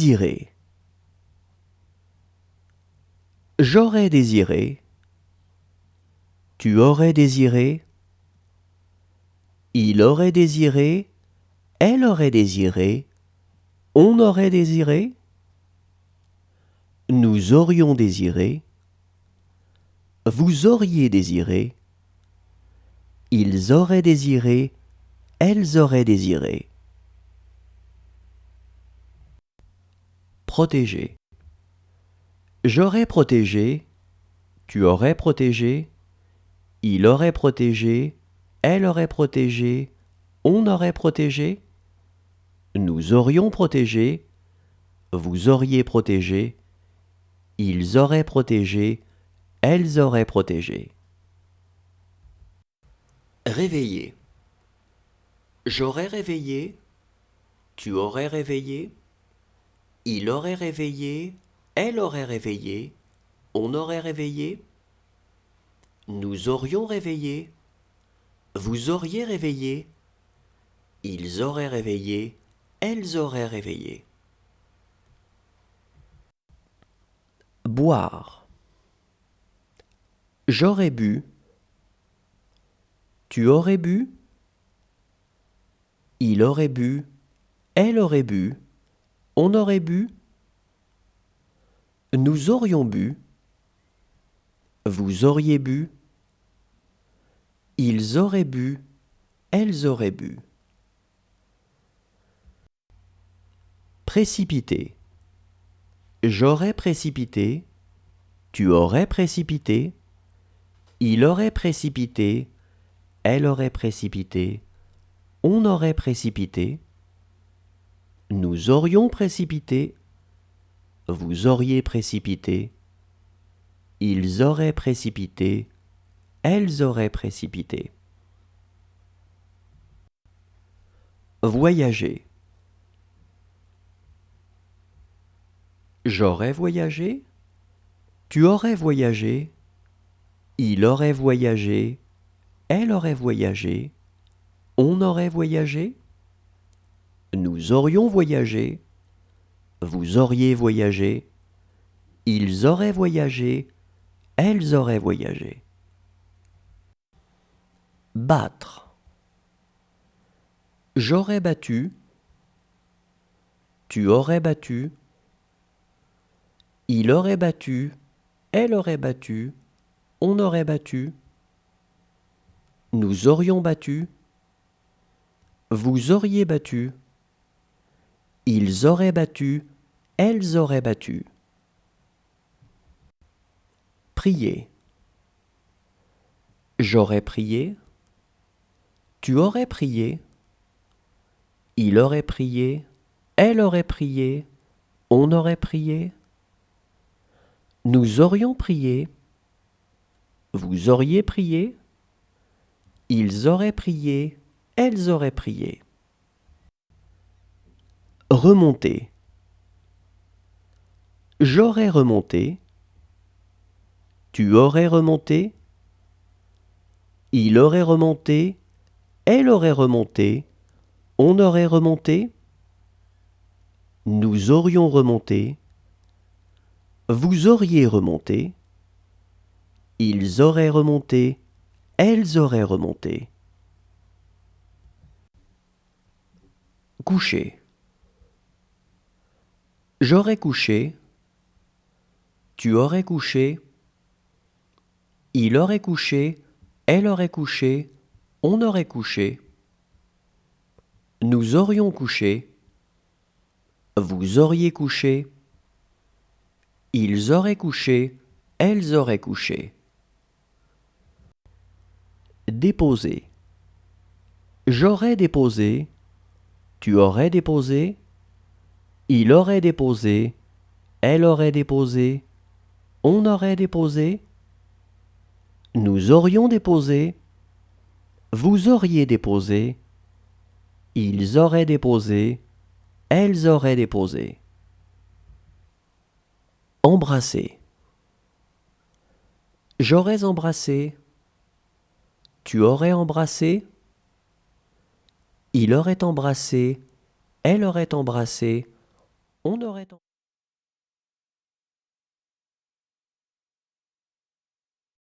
Désirer. J'aurais désiré. Tu aurais désiré. Il aurait désiré. Elle aurait désiré. On aurait désiré. Nous aurions désiré. Vous auriez désiré. Ils auraient désiré. Elles auraient désiré. Protéger. J'aurais protégé. Tu aurais protégé. Il aurait protégé. Elle aurait protégé. On aurait protégé. Nous aurions protégé. Vous auriez protégé. Ils auraient protégé. Elles auraient protégé. Réveiller. J'aurais réveillé. Tu aurais réveillé. Il aurait réveillé. Elle aurait réveillé. On aurait réveillé. Nous aurions réveillé. Vous auriez réveillé. Ils auraient réveillé. Elles auraient réveillé. Boire. J'aurais bu. Tu aurais bu. Il aurait bu. Elle aurait bu. On aurait bu. Nous aurions bu. Vous auriez bu. Ils auraient bu. Elles auraient bu. Précipiter. J'aurais précipité. Tu aurais précipité. Il aurait précipité. Elle aurait précipité. On aurait précipité. Nous aurions précipité. Vous auriez précipité. Ils auraient précipité. Elles auraient précipité. Voyager. J'aurais voyagé. Tu aurais voyagé. Il aurait voyagé. Elle aurait voyagé. On aurait voyagé. Nous aurions voyagé. Vous auriez voyagé. Ils auraient voyagé. Elles auraient voyagé. Battre. J'aurais battu. Tu aurais battu. Il aurait battu. Elle aurait battu. On aurait battu. Nous aurions battu. Vous auriez battu. Ils auraient battu. Elles auraient battu. Prier. J'aurais prié. Tu aurais prié. Il aurait prié. Elle aurait prié. On aurait prié. Nous aurions prié. Vous auriez prié. Ils auraient prié. Elles auraient prié. Remonter. J'aurais remonté. Tu aurais remonté. Il aurait remonté. Elle aurait remonté. On aurait remonté. Nous aurions remonté. Vous auriez remonté. Ils auraient remonté. Elles auraient remonté. Coucher. J'aurais couché. Tu aurais couché. Il aurait couché. Elle aurait couché. On aurait couché. Nous aurions couché. Vous auriez couché. Ils auraient couché. Elles auraient couché. Déposer. J'aurais déposé. Tu aurais déposé. Il aurait déposé. Elle aurait déposé. On aurait déposé. Nous aurions déposé. Vous auriez déposé. Ils auraient déposé. Elles auraient déposé. Embrasser. J'aurais embrassé. Tu aurais embrassé. Il aurait embrassé. Elle aurait embrassé. On aurait